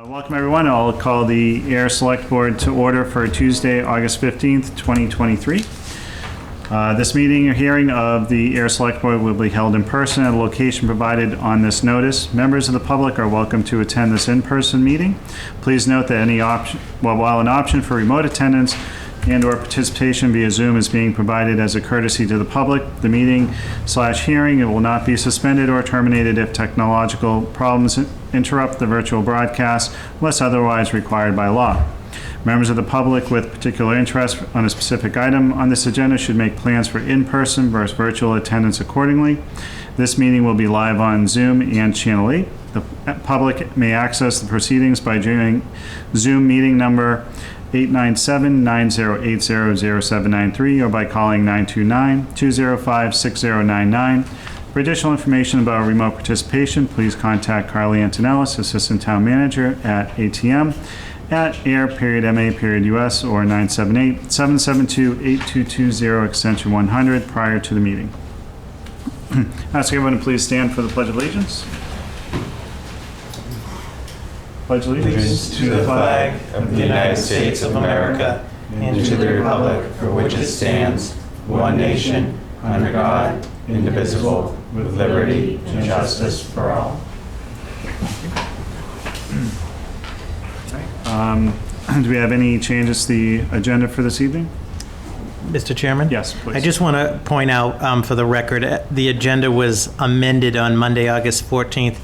Welcome everyone. I'll call the Ayer Select Board to order for Tuesday, August 15th, 2023. This meeting or hearing of the Ayer Select Board will be held in person at a location provided on this notice. Members of the public are welcome to attend this in-person meeting. Please note that while an option for remote attendance and/or participation via Zoom is being provided as a courtesy to the public, the meeting/hearing it will not be suspended or terminated if technological problems interrupt the virtual broadcast unless otherwise required by law. Members of the public with particular interest on a specific item on this agenda should make plans for in-person versus virtual attendance accordingly. This meeting will be live on Zoom and Channel 8. The public may access the proceedings by joining Zoom meeting number 897-9080-0793 or by calling 929-205-6099. For additional information about remote participation, please contact Carly Antonellis, Assistant Town Manager at ATM at air.ma.us or 978-772-8220 extension 100 prior to the meeting. Ask everyone to please stand for the Pledge of Allegiance. Pledge allegiance to the flag of the United States of America and to the republic for which it stands, one nation, under God, indivisible, with liberty and justice for all. Do we have any changes to the agenda for this evening? Mr. Chairman? Yes, please. I just want to point out for the record, the agenda was amended on Monday, August 14th.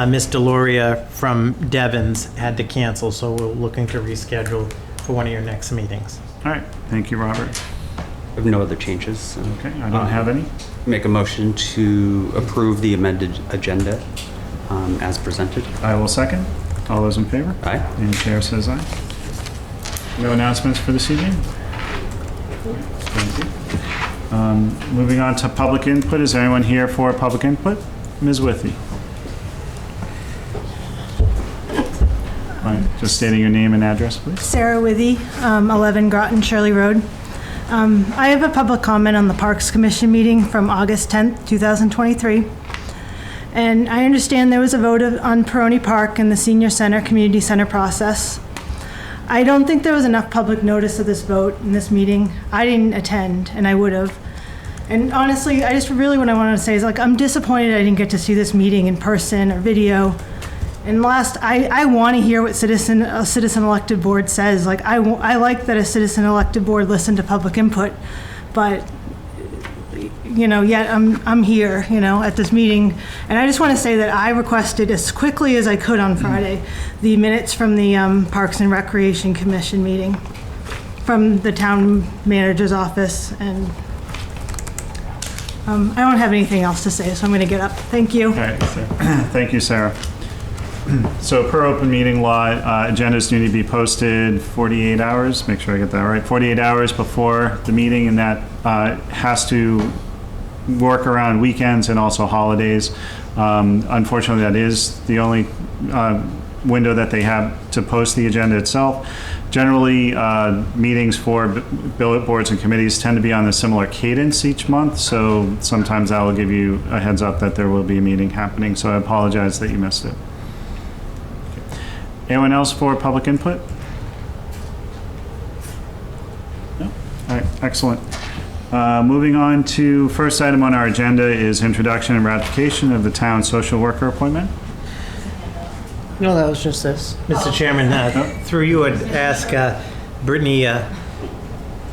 Ms. Deloria from Devon's had to cancel, so we're looking to reschedule for one of your next meetings. All right. Thank you, Robert. I have no other changes. Okay, I don't have any. Make a motion to approve the amended agenda as presented. I will second. All those in favor? Aye. And the chair says aye. No announcements for this evening? Thank you. Moving on to public input. Is there anyone here for public input? Ms. Withy. Just stating your name and address, please. Sarah Withy, 11 Groton Shirley Road. I have a public comment on the Parks Commission meeting from August 10th, 2023. And I understand there was a vote on Peroni Park and the Senior Center, Community Center process. I don't think there was enough public notice of this vote in this meeting. I didn't attend, and I would have. And honestly, what I wanted to say is, I'm disappointed I didn't get to see this meeting in person or video. And last, I want to hear what a citizen elected board says. I like that a citizen elected board listened to public input, but yet I'm here, at this meeting. And I just want to say that I requested as quickly as I could on Friday the minutes from the Parks and Recreation Commission meeting from the town manager's office, and I don't have anything else to say, so I'm going to get up. Thank you. All right. Thank you, Sarah. So per open meeting law, agendas need to be posted 48 hours, make sure I get that right, 48 hours before the meeting, and that has to work around weekends and also holidays. Unfortunately, that is the only window that they have to post the agenda itself. Generally, meetings for boards and committees tend to be on a similar cadence each month, so sometimes that will give you a heads up that there will be a meeting happening, so I apologize that you missed it. Anyone else for public input? No? All right, excellent. Moving on to first item on our agenda is introduction and ratification of the town social worker appointment. No, that was just this. Mr. Chairman, through you, I'd ask Brittany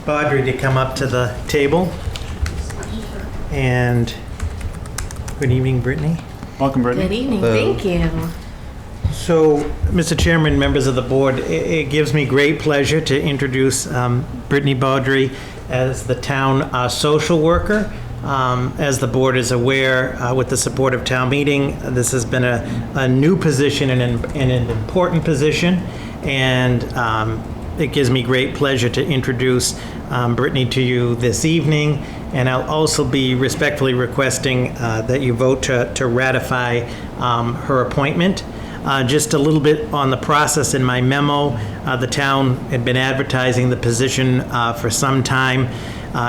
Baudry to come up to the table. And good evening, Brittany. Welcome, Brittany. Good evening. Thank you. So, Mr. Chairman, members of the board, it gives me great pleasure to introduce Brittany Baudry as the town social worker. As the board is aware, with the support of town meeting, this has been a new position and an important position, and it gives me great pleasure to introduce Brittany to you this evening. And I'll also be respectfully requesting that you vote to ratify her appointment. Just a little bit on the process in my memo. The town had been advertising the position for some time.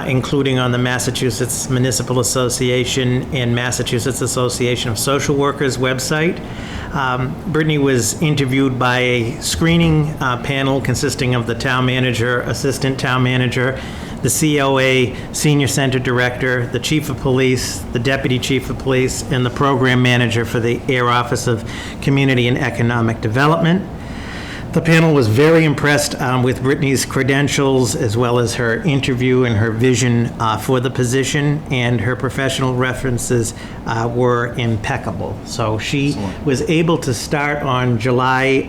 including on the Massachusetts Municipal Association and Massachusetts Association of Social Workers website. Brittany was interviewed by a screening panel consisting of the town manager, assistant town manager, the COA Senior Center Director, the Chief of Police, the Deputy Chief of Police, and the Program Manager for the Ayer Office of Community and Economic Development. The panel was very impressed with Brittany's credentials, as well as her interview and her vision for the position, and her professional references were impeccable. So she was able to start on July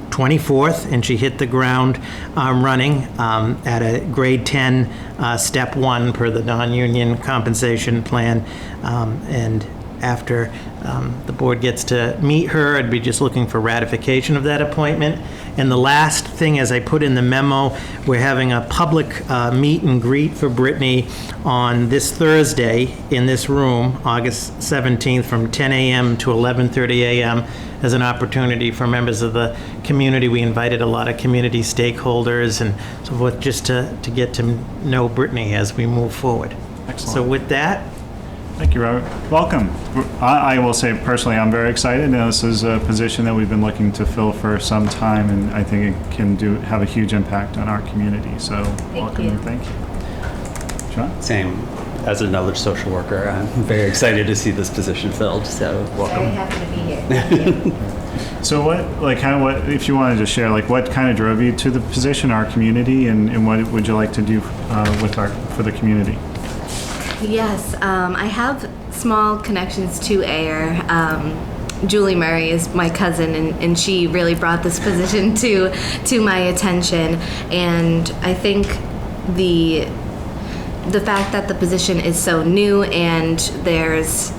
24th, and she hit the ground running at a grade 10, step 1 per the non-union compensation plan. And after the board gets to meet her, I'd be just looking for ratification of that appointment. And the last thing, as I put in the memo, we're having a public meet and greet for Brittany on this Thursday in this room, August 17th, from 10 a.m. to 11:30 a.m. as an opportunity for members of the community. We invited a lot of community stakeholders and so forth, just to get to know Brittany as we move forward. Excellent. So with that, Thank you, Robert. Welcome. I will say personally, I'm very excited. This is a position that we've been looking to fill for some time, and I think it can have a huge impact on our community. So welcome and thank you. John? Same. As another social worker, I'm very excited to see this position filled, so welcome. Very happy to be here. Thank you. So what, if you wanted to share, what kind of drove you to the position, our community, and what would you like to do for the community? Yes, I have small connections to Ayer. Julie Murray is my cousin, and she really brought this position to my attention. And I think the fact that the position is so new and there's,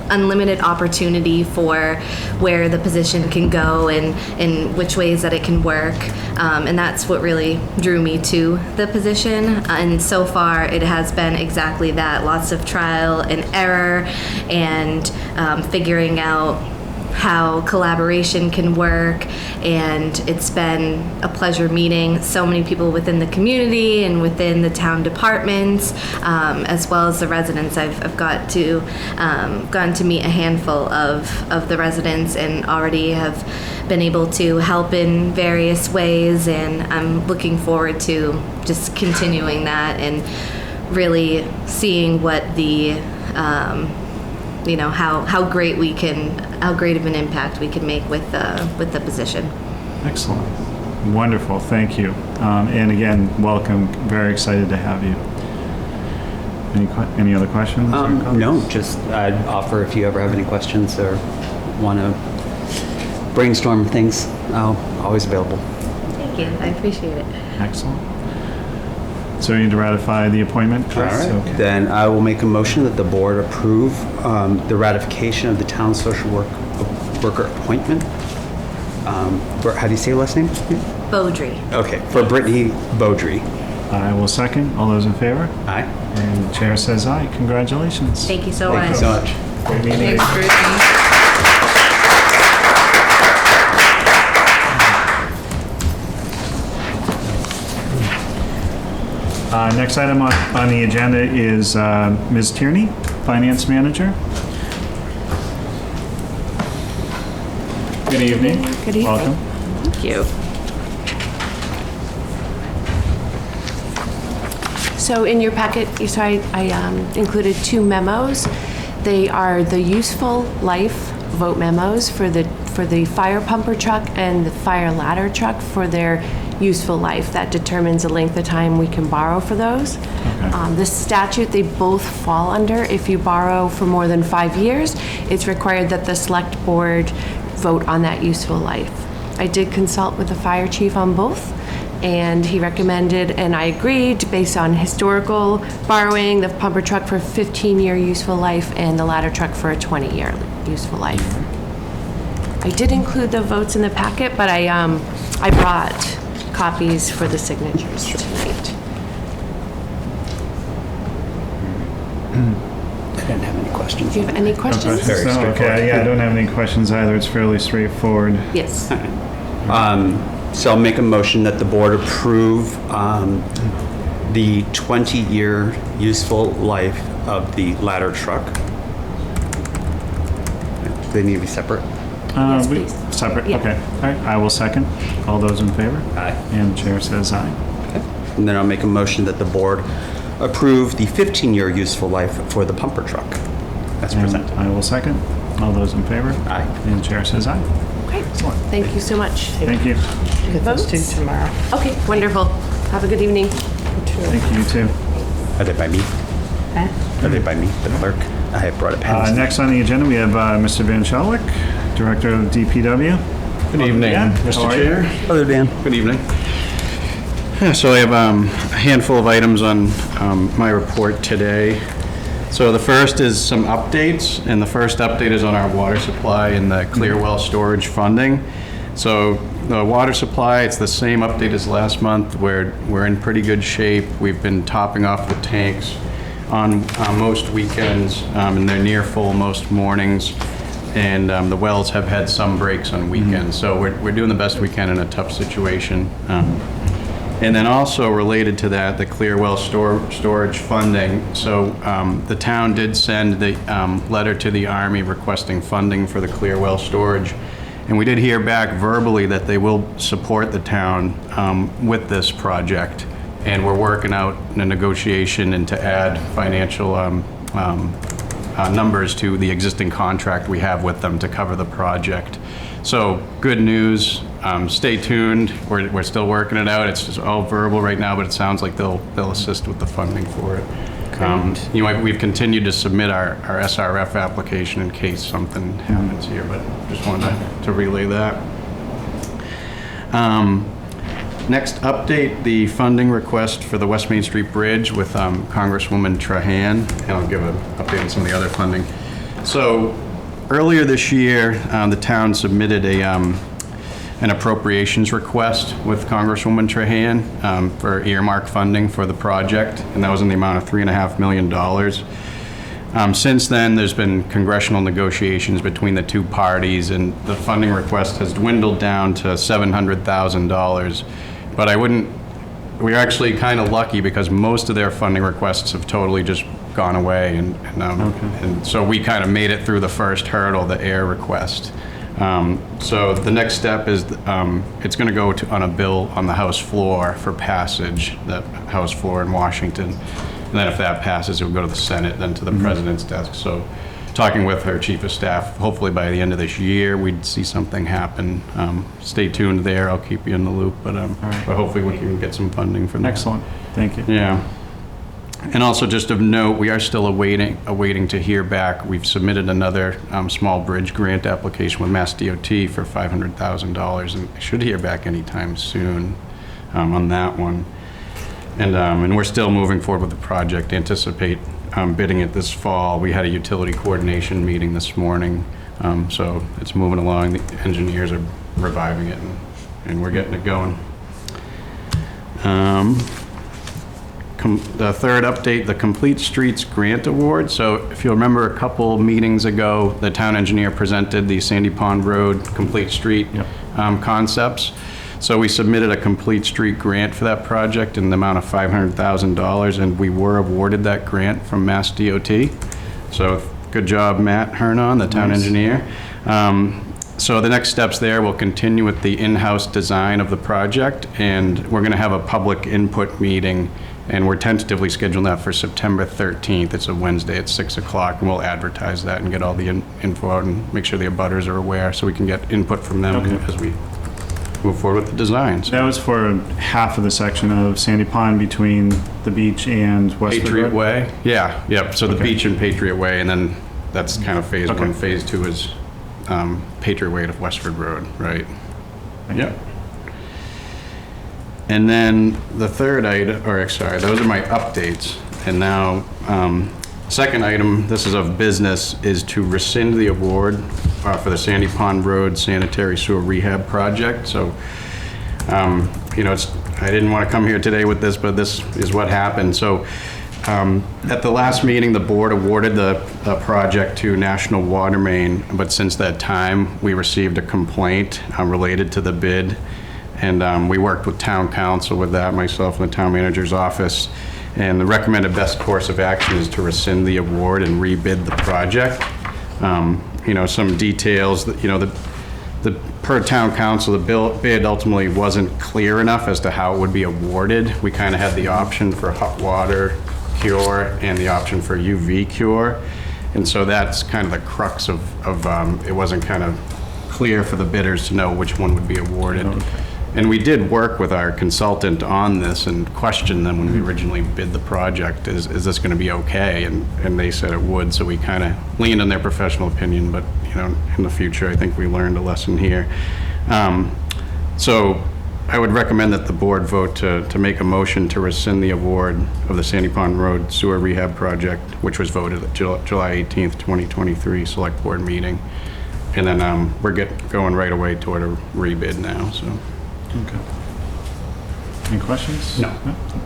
unlimited opportunity for where the position can go and which ways that it can work. And that's what really drew me to the position. And so far it has been exactly that, lots of trial and error and figuring out how collaboration can work, and it's been a pleasure meeting so many people within the community and within the town departments, as well as the residents. I've gotten to meet a handful of the residents and already have been able to help in various ways, and I'm looking forward to just continuing that and really seeing what the how great of an impact we can make with the position. Excellent. Wonderful. Thank you. And again, welcome. Very excited to have you. Any other questions? No, just I'd offer if you ever have any questions or want to brainstorm things, I'm always available. Thank you. I appreciate it. Excellent. So you need to ratify the appointment? All right. Okay. Then I will make a motion that the board approve the ratification of the town social worker appointment. How do you say your last name? Beaudry. Okay, for Brittany Beaudry. I will second. All those in favor? Aye. And the chair says aye. Congratulations. Thank you so Thank much. you so much. Great meeting. Thanks, Brittany. Next item on the agenda is Ms. Tierney, Finance Manager. Good evening. Good evening. Welcome. Thank you. So in your packet, you saw I included two memos. They are the useful life vote memos for the fire pumper truck and the fire ladder truck for their useful life. That determines the length of time we can borrow for those. Okay. This statute, they both fall under. If you borrow for more than 5 years, it's required that the select board vote on that useful life. I did consult with the fire chief on both, and he recommended, and I agreed, based on historical borrowing, the pumper truck for a 15-year useful life and the ladder truck for a 20-year useful life. I did include the votes in the packet, but I brought copies for the signatures tonight. I didn't have any questions. Do you have any questions? Very No, straightforward. okay, yeah, I don't have any questions either. It's fairly straightforward. Yes. So I'll make a motion that the board approve the 20-year useful life of the ladder truck. Do they need to be separate? Yes, We- please. Separate, Yeah. okay. All right, I will second. All those in favor? Aye. And the chair says aye. And then I'll make a motion that the board approve the 15-year useful life for the pumper truck as And presented. I will second. All those in favor? Aye. And the chair says aye. Great. Excellent. Thank you so much. Thank you. Get those two Votes? tomorrow. Okay, wonderful. Have a good evening. Thank you, you too. Are they by me? Huh? Are they by me, the clerk? I have brought a pen. Next on the agenda, we have Mr. Van Shelwick, Director of DPW. Good evening, Dan, how Mr. are you? Chair. Other Dan. Good evening. Yeah, so I have a handful of items on my report today. So the first is some updates, and the first update is on our water supply and the clear well storage funding. So the water supply, it's the same update as last month. We're in pretty good shape. We've been topping off the tanks on most weekends, and they're near full most mornings. And the wells have had some breaks on weekends. So we're doing the best we can in a tough situation. And then also related to that, the clear well storage funding. So the town did send the letter to the Army requesting funding for the clear well storage. And we did hear back verbally that they will support the town with this project. And we're working out a negotiation and to add financial numbers to the existing contract we have with them to cover the project. So good news. Stay tuned. We're still working it out. It's just all verbal right now, but it sounds like they'll assist with the funding for it. We've continued to submit our SRF application in case something happens here, but just wanted to relay that. Next update, the funding request for the West Main Street Bridge with Congresswoman Trahan, and I'll give an update on some of the other funding. So earlier this year, the town submitted an appropriations request with Congresswoman Trahan for earmark funding for the project, and that was in the amount of $3.5 million. Since then, there's been congressional negotiations between the two parties, and the funding request has dwindled down to $700,000. But we're actually kind of lucky because most of their funding requests have totally just gone away, and so we kind of made it through the first hurdle, the Ayer request. So the next step is it's going to go on a bill on the House floor for passage, the House floor in Washington. And then if that passes, it will go to the Senate, then to the President's desk. So talking with her chief of staff, hopefully by the end of this year, we'd see something happen. Stay tuned there. I'll keep you in the loop, but hopefully we can get some funding from that. Excellent. Thank you. Yeah. And also just of note, we are still awaiting to hear back. We've submitted another small bridge grant application with Mass DOT for $500,000, and should hear back anytime soon on that one. And we're still moving forward with the project. Anticipate bidding it this fall. We had a utility coordination meeting this morning, so it's moving along. The engineers are reviving it, and we're getting it going. The third update, the Complete Streets Grant Award. So if you'll remember a couple meetings ago, the town engineer presented the Sandy Pond Road Complete Street concepts. So we submitted a Complete Street grant for that project in the amount of $500,000, and we were awarded that grant from Mass DOT. So good job, Matt Hernon, the town engineer. So the next steps there, we'll continue with the in-house design of the project, and we're going to have a public input meeting, and we're tentatively scheduling that for September 13th. It's a Wednesday at 6 o'clock, and we'll advertise that and get all the info out and make sure the abutters are aware so we can get input from them as we move forward with the designs. That was for half of the section of Sandy Pond between the beach and Westwood Patriot Road? Way? Yeah, yep. So the Okay. beach and Patriot Way, and then that's kind of phase Okay. one. Phase two is Patriot Way to Westford Road, right? Yep. And then the third item, those are my updates. And now, second item, this is of business, is to rescind the award for the Sandy Pond Road Sanitary Sewer Rehab Project. So, I didn't want to come here today with this, but this is what happened. So, at the last meeting, the board awarded the project to National Water Main, but since that time, we received a complaint related to the bid. And we worked with town council with that, myself and the town manager's office. And the recommended best course of action is to rescind the award and rebid the project. Some details that, the per town council, the bid ultimately wasn't clear enough as to how it would be awarded. We kind of had the option for hot water cure and the option for UV cure. And so that's kind of the crux of it wasn't kind of clear for the bidders to know which one would be awarded. And we did work with our consultant on this and questioned them when we originally bid the project, is this going to be okay? And they said it would, so we kind of leaned on their professional opinion, but in the future, I think we learned a lesson here. So I would recommend that the board vote to make a motion to rescind the award of the Sandy Pond Road Sewer Rehab Project, which was voted at July 18th, 2023 Select Board meeting. And then we're going right away toward a rebid now, so. Okay. Any questions? No.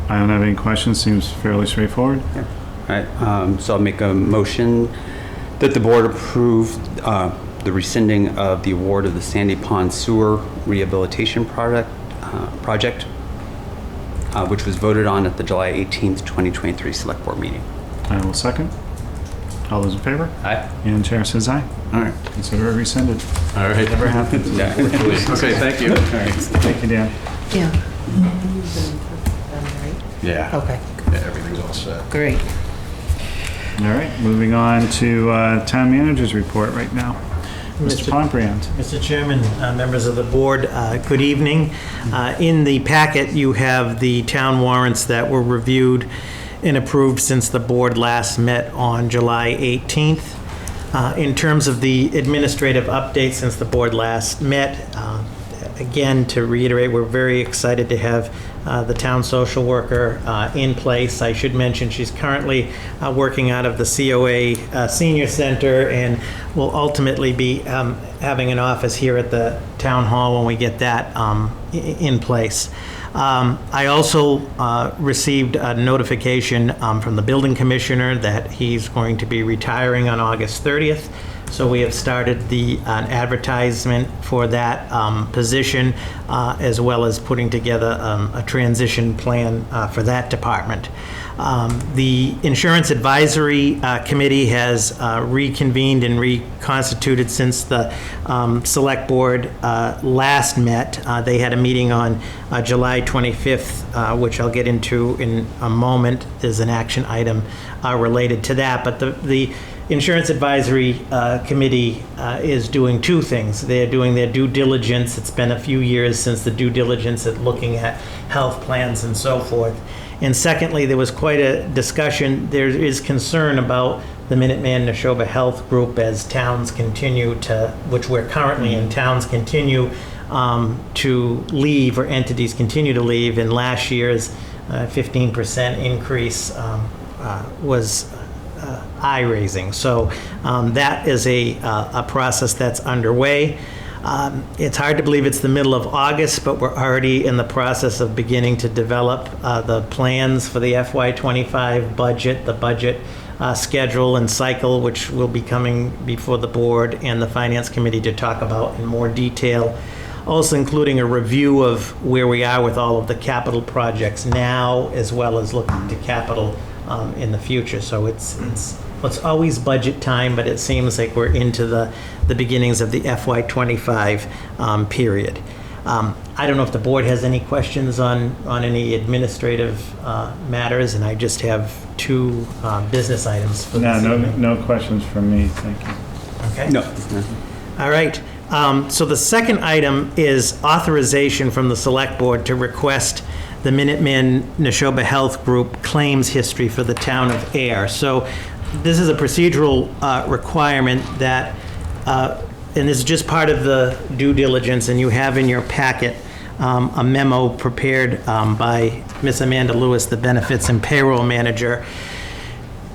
I don't have any questions. Seems fairly straightforward. All right, so I'll make a motion that the board approve the rescinding of the award of the Sandy Pond Sewer Rehabilitation Project, which was voted on at the July 18th, 2023 Select Board meeting. I will second. All those in favor? Aye. And chair says aye. All right. Consider it rescinded. All right. Never happened. Okay, thank you. All right. Thank you, Dan. Yeah. Yeah. Okay, Yeah, everything's all set. great. All right, moving on to town manager's report right now. Mr. Pombriand. Mr. Chairman, members of the board, good evening. In the packet, you have the town warrants that were reviewed and approved since the board last met on July 18th. In terms of the administrative update since the board last met, again, to reiterate, we're very excited to have the town social worker in place. I should mention she's currently working out of the COA Senior Center and will ultimately be having an office here at the town hall when we get that in place. I also received a notification from the building commissioner that he's going to be retiring on August 30th. So we have started the advertisement for that position, as well as putting together a transition plan for that department. The Insurance Advisory Committee has reconvened and reconstituted since the Select Board last met. They had a meeting on July 25th, which I'll get into in a moment. There's an action item related to that, but the Insurance Advisory Committee is doing two things. They're doing their due diligence. It's been a few years since the due diligence at looking at health plans and so forth. And secondly, there was quite a discussion. There is concern about the Minuteman Neshoba Health Group as towns continue to, which we're currently in, towns continue to leave, or entities continue to leave. And last year's 15% increase was eye-raising. So that is a process that's underway. It's hard to believe it's the middle of August, but we're already in the process of beginning to develop the plans for the FY25 budget, the budget schedule and cycle, which will be coming before the board and the Finance Committee to talk about in more detail. Also including a review of where we are with all of the capital projects now, as well as looking to capital in the future. So it's always budget time, but it seems like we're into the beginnings of the FY25 period. I don't know if the board has any questions on any administrative matters, and I just have two business items for this evening. No questions from me, thank you. Okay. No. All right. So the second item is authorization from the Select Board to request the Minuteman Neshoba Health Group claims history for the town of Ayer. So this is a procedural requirement that, and this is just part of the due diligence, and you have in your packet a memo prepared by Miss Amanda Lewis, the Benefits and Payroll Manager.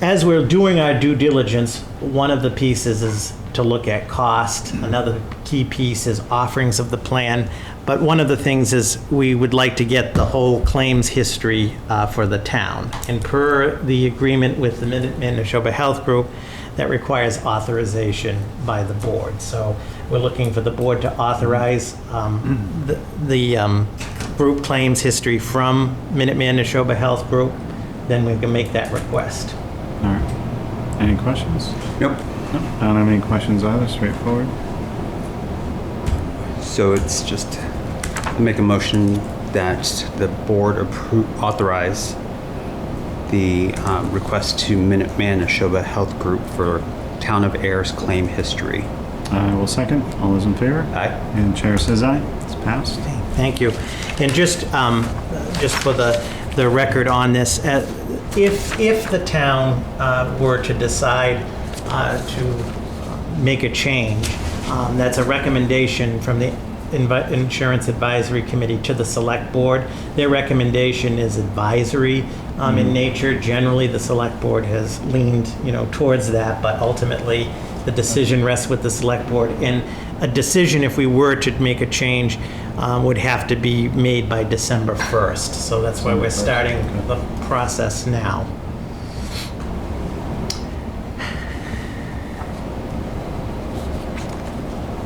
As we're doing our due diligence, one of the pieces is to look at cost. Another key piece is offerings of the plan. But one of the things is we would like to get the whole claims history for the town. And per the agreement with the Minuteman Neshoba Health Group, that requires authorization by the board. So we're looking for the board to authorize the group claims history from Minuteman Neshoba Health Group. Then we can make that request. All right. Any questions? Nope. No, I don't have any questions either, straightforward. So it's just make a motion that the board authorize the request to Minuteman Neshoba Health Group for Town of Ayer's claim history. I will second. All those in favor? Aye. And chair says aye. It's passed. Thank you. And just for the record on this, if the town were to decide to make a change, that's a recommendation from the Insurance Advisory Committee to the Select Board. Their recommendation is advisory in nature. Generally, the Select Board has leaned, towards that, but ultimately, the decision rests with the Select Board. And a decision, if we were to make a change, would have to be made by December 1st. So that's why we're starting the process now.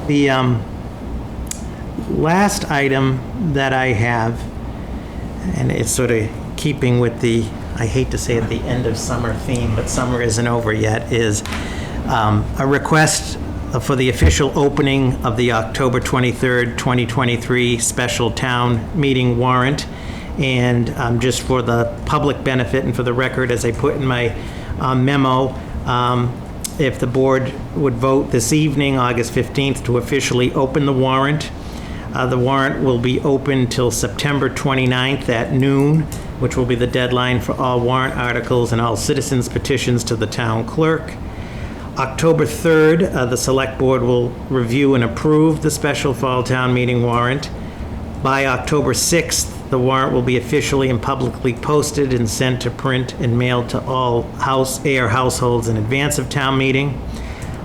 The last item that I have, and it's sort of keeping with the, I hate to say it, the end of summer theme, but summer isn't over yet, is a request for the official opening of the October 23rd, 2023 special town meeting warrant. And just for the public benefit and for the record, as I put in my memo, if the board would vote this evening, August 15th, to officially open the warrant will be open till September 29th at noon, which will be the deadline for all warrant articles and all citizens' petitions to the town clerk. October 3rd, the Select Board will review and approve the special fall town meeting warrant. By October 6th, the warrant will be officially and publicly posted and sent to print and mailed to all Ayer households in advance of town meeting.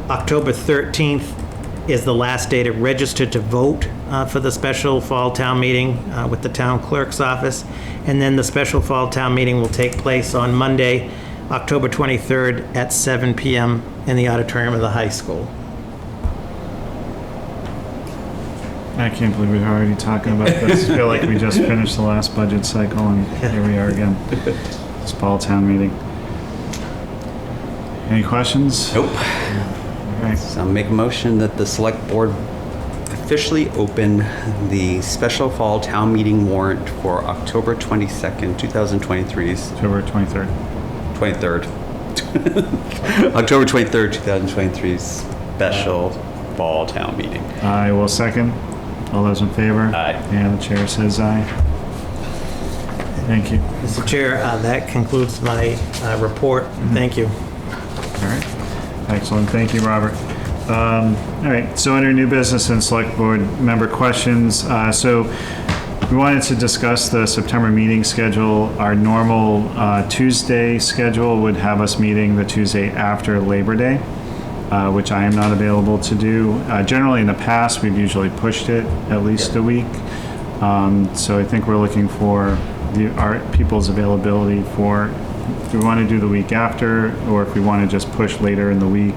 October 13th is the last day to register to vote for the special fall town meeting with the town clerk's office. And then the special fall town meeting will take place on Monday, October 23rd at 7 p.m. in the auditorium of the high school. I can't believe we're already talking about this. I feel like we just finished the last budget cycle and here we are again. This fall town meeting. Any questions? Nope. All right. So I'll make a motion that the select board officially open the special fall town meeting warrant for October 22nd, 2023's October 23rd. 23rd. October 23rd, 2023's special fall town meeting. I will second. All those in favor? Aye. And the chair says aye. Thank you. Mr. Chair, that concludes my report. Thank you. All right. Excellent. Thank you, Robert. All right. So under new business and select board member questions. So we wanted to discuss the September meeting schedule. Our normal Tuesday schedule would have us meeting the Tuesday after Labor Day, which I am not available to do. Generally in the past, we've usually pushed it at least a week. So I think we're looking for our people's availability for if we want to do the week after, or if we want to just push later in the week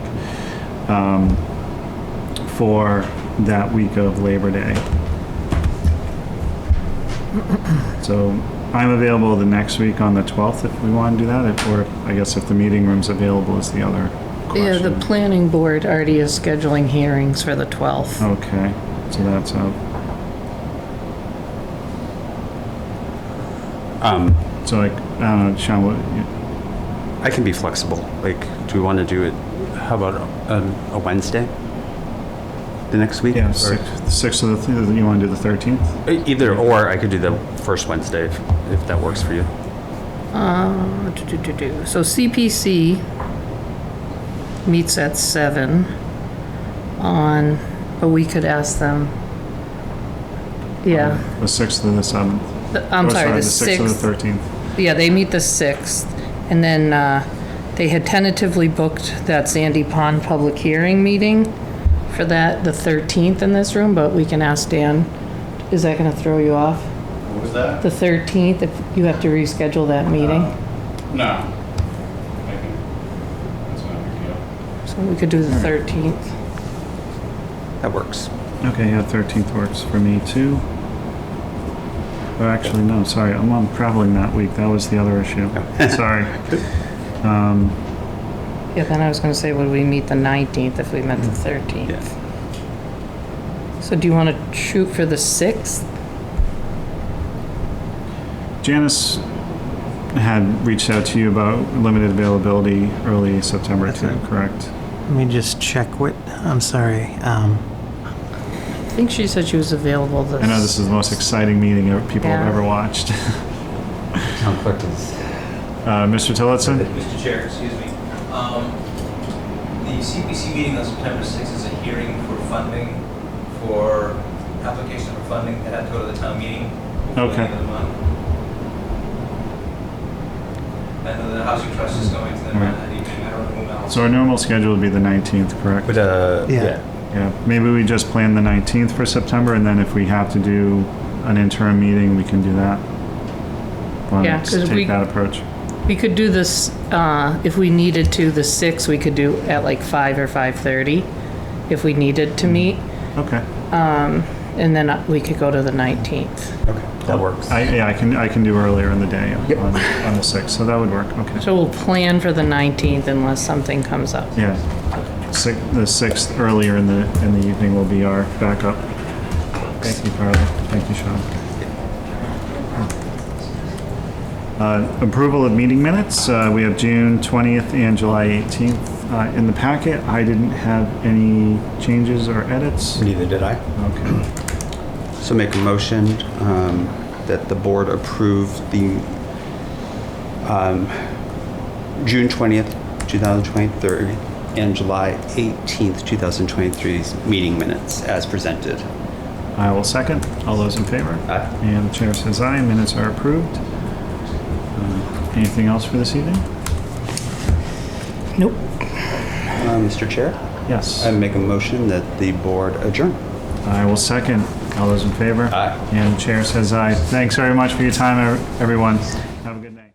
for that week of Labor Day. So I'm available the next week on the 12th if we want to do that, or I guess if the meeting room's available is the other question. Yeah, the planning board already is scheduling hearings for the 12th. Okay, so that's out. So like, I don't know, Sean, what, I can be flexible. Like, do we want to do it, how about a Wednesday? The next week? yeah, Or- 6th of the, you want to do the 13th? Either, or I could do the first Wednesday if that works for you. So CPC meets at 7 on, but we could ask them, yeah, The 6th of the 7th. I'm Oh, sorry, the 6th of 6th. the 13th. Yeah, they meet the 6th, and then they had tentatively booked that Sandy Pond public hearing meeting for that, the 13th in this room, but we can ask Dan. Is that gonna throw you off? What was that? The 13th, if you have to reschedule that meeting? No. I can, that's not a big deal. So we could do the 13th. That works. Okay, yeah, 13th works for me too. Oh, actually, no, sorry, I'm traveling that week. That was the other issue. Sorry. Yeah, then I was gonna say, would we meet the 19th if we met the 13th? Yeah. So do you want to shoot for the 6th? Janice had reached out to you about limited availability early September That's too, right. correct? Let me just check what, I'm sorry. I think she said she was available this. I know this is the most exciting meeting people have Yeah. ever watched. Town clerk is. Mr. Tillotson? Mr. Chair, excuse me. The CPC meeting on September 6th is a hearing for funding, for application for funding that had to go to the town meeting before the Okay. end of the month. And the housing trust is going to them Right. that evening. I don't know who else. So our normal schedule would be the 19th, correct? But, Yeah. Yeah, maybe we just plan the 19th for September, and then if we have to do an interim meeting, we can do that. Want Yeah, to 'cause take we- that approach? We could do this, if we needed to, the 6th, we could do at like 5 or 5:30 if we needed to meet. Okay. And then we could go to the 19th. Okay, that works. Yeah, I can do earlier in the day on the 6th, so that would work, okay. So we'll plan for the 19th unless something comes up. Yeah, the 6th earlier in the evening will be our backup. Thank you, Carly. Thank you, Sean. Approval of meeting minutes. We have June 20th and July 18th in the packet. I didn't have any changes or edits. Neither did I. Okay. So make a motion that the board approve the June 20th, 2023 and July 18th, 2023's meeting minutes as presented. I will second. All those in favor? Aye. And the chair says aye. Minutes are approved. Anything else for this evening? Nope. Mr. Chair, Yes. I make a motion that the board adjourn. I will second. All those in favor? Aye. And the chair says aye. Thanks very much for your time, everyone. Have a good night.